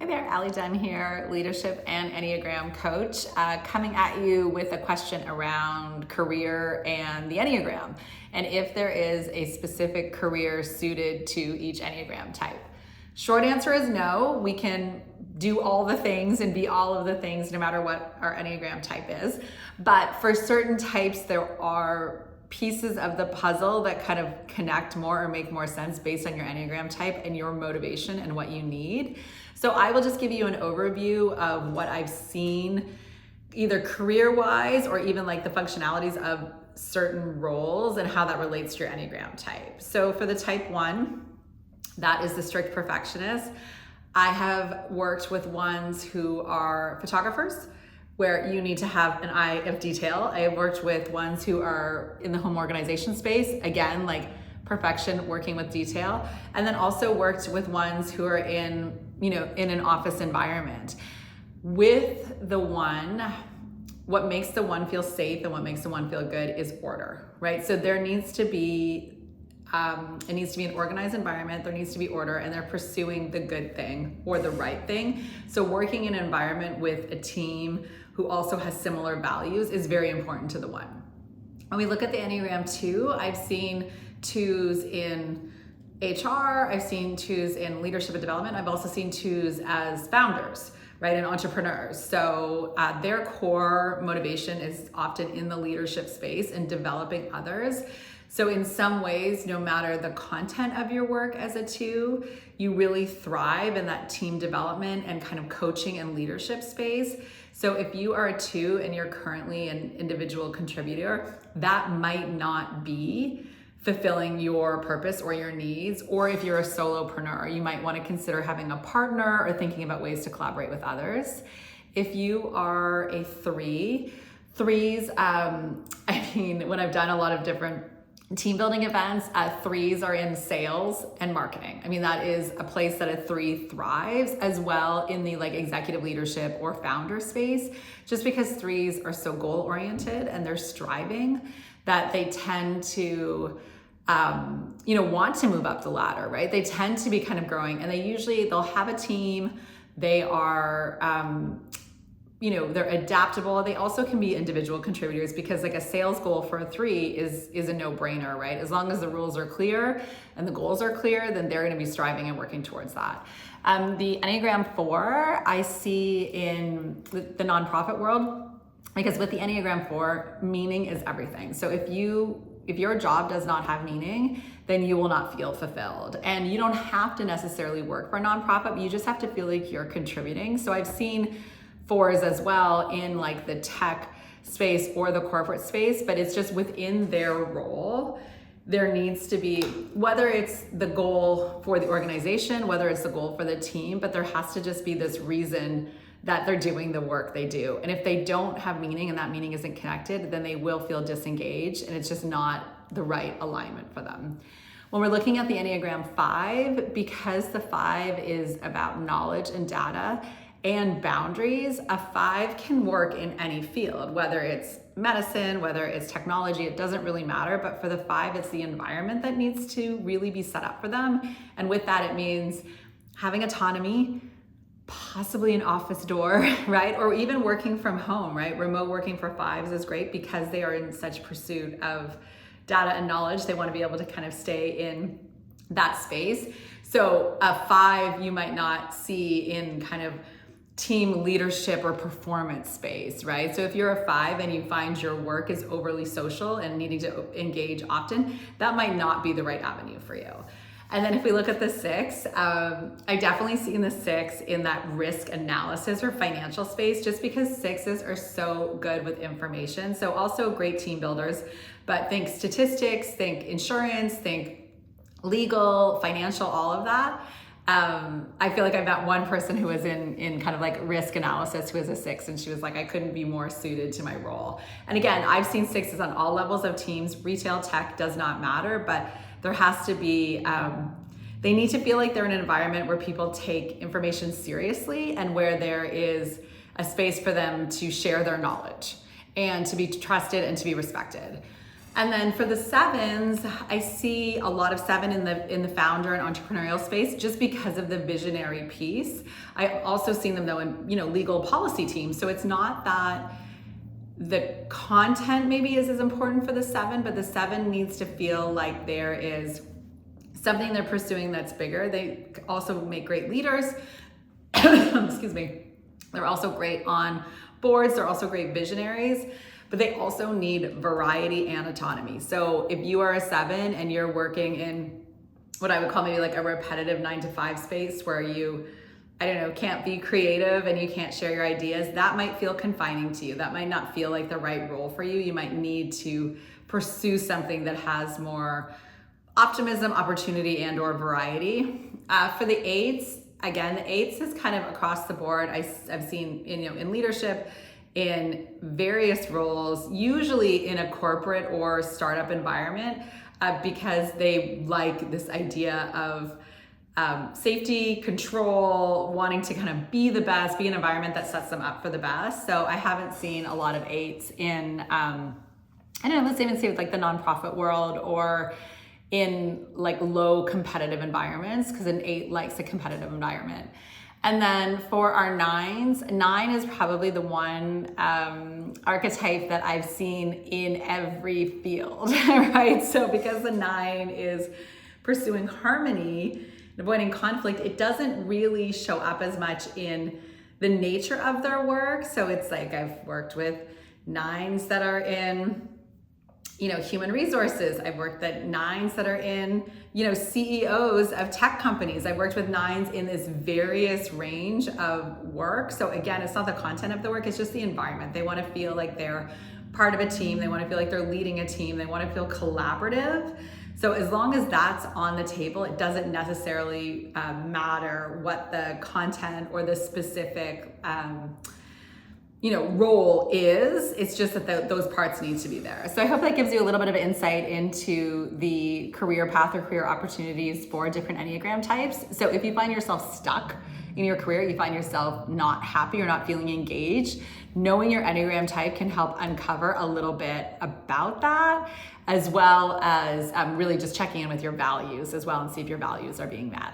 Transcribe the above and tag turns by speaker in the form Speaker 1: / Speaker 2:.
Speaker 1: Hi there, Allie Dunn here, leadership and Enneagram coach, coming at you with a question around career and the Enneagram, and if there is a specific career suited to each Enneagram type. Short answer is no. We can do all the things and be all of the things no matter what our Enneagram type is, but for certain types there are pieces of the puzzle that kind of connect more or make more sense based on your Enneagram type and your motivation and what you need. So I will just give you an overview of what I've seen either career-wise or even like the functionalities of certain roles and how that relates to your Enneagram type. So for the type 1, that is the strict perfectionist. I have worked with ones who are photographers, where you need to have an eye of detail. I have worked with ones who are in the home organization space, again, like perfection, working with detail, and then also worked with ones who are in an office environment. With the one, what makes the one feel safe and what makes the one feel good is order, right? So there needs to be it needs to be an organized environment, there needs to be order, and they're pursuing the good thing or the right thing. So working in an environment with a team who also has similar values is very important to the one. When we look at the Enneagram 2, I've seen 2s in HR, I've seen 2s in leadership and development, I've also seen 2s as founders, right, and entrepreneurs. So their core motivation is often in the leadership space and developing others. So in some ways, no matter the content of your work as a 2, you really thrive in that team development and kind of coaching and leadership space. So if you are a 2 and you're currently an individual contributor, that might not be fulfilling your purpose or your needs. Or if you're a solopreneur, you might want to consider having a partner or thinking about ways to collaborate with others. If you are a 3, 3s, when I've done a lot of different team building events, 3s are in sales and marketing. That is a place that a 3 thrives, as well in the like executive leadership or founder space, just because 3s are so goal oriented and they're striving that they tend to want to move up the ladder, right? They tend to be kind of growing, and they'll have a team. They are they're adaptable. They also can be individual contributors, because like a sales goal for a 3 is a no-brainer, right? As long as the rules are clear and the goals are clear, then they're going to be striving and working towards that. The Enneagram 4, I see in the nonprofit world, because with the Enneagram 4, meaning is everything. So if your job does not have meaning, then you will not feel fulfilled. And you don't have to necessarily work for a nonprofit, but you just have to feel like you're contributing. So I've seen 4s as well in like the tech space or the corporate space, but it's just within their role, there needs to be, whether it's the goal for the organization, whether it's the goal for the team, but there has to just be this reason that they're doing the work they do. And if they don't have meaning and that meaning isn't connected, then they will feel disengaged, and it's just not the right alignment for them. When we're looking at the Enneagram 5, because the 5 is about knowledge and data and boundaries, a 5 can work in any field, whether it's medicine, whether it's technology, it doesn't really matter. But for the 5, it's the environment that needs to really be set up for them. And with that, it means having autonomy, possibly an office door, right? Or even working from home, right? Remote working for 5s is great because they are in such pursuit of data and knowledge. They want to be able to kind of stay in that space. So a 5 you might not see in kind of team leadership or performance space, right? So if you're a 5 and you find your work is overly social and needing to engage often, that might not be the right avenue for you. And then if we look at the 6, I definitely see in the 6 in that risk analysis or financial space, just because 6s are so good with information. So also great team builders, but think statistics, think insurance, think legal, financial, all of that. I feel like I've met one person who was in kind of like risk analysis who was a 6, and she was like, I couldn't be more suited to my role. And again, I've seen 6s on all levels of teams. Retail, tech does not matter, but there has to be, they need to feel like they're in an environment where people take information seriously and where there is a space for them to share their knowledge and to be trusted and to be respected. And then for the 7s, I see a lot of 7 in the founder and entrepreneurial space just because of the visionary piece. I also seen them though in, legal policy teams. So it's not that the content maybe is as important for the 7, but the 7 needs to feel like there is something they're pursuing that's bigger. They also make great leaders. Excuse me. They're also great on boards. They're also great visionaries, but they also need variety and autonomy. So if you are a 7 and you're working in what I would call maybe like a repetitive 9-to-5 space where you, can't be creative and you can't share your ideas, that might feel confining to you. That might not feel like the right role for you. You might need to pursue something that has more optimism, opportunity, and or variety. For the 8s, again, the 8s is kind of across the board. I've seen in leadership, in various roles, usually in a corporate or startup environment, because they like this idea of safety, control, wanting to kind of be the best, be an environment that sets them up for the best. So I haven't seen a lot of 8s in, let's even say with like the nonprofit world or in like low competitive environments, because an 8 likes a competitive environment. And then for our 9s, 9 is probably the one archetype that I've seen in every field, right? So because the 9 is pursuing harmony and avoiding conflict, it doesn't really show up as much in the nature of their work. So it's like I've worked with 9s that are in human resources. I've worked with 9s that are in, CEOs of tech companies. I've worked with 9s in this various range of work. So again, it's not the content of the work, it's just the environment. They want to feel like they're part of a team. They want to feel like they're leading a team. They want to feel collaborative. So as long as that's on the table, it doesn't necessarily matter what the content or the specific role is. It's just that those parts need to be there. So I hope that gives you a little bit of insight into the career path or career opportunities for different Enneagram types. So if you find yourself stuck in your career, you find yourself not happy or not feeling engaged, knowing your Enneagram type can help uncover a little bit about that, as well as really just checking in with your values as well and see if your values are being met.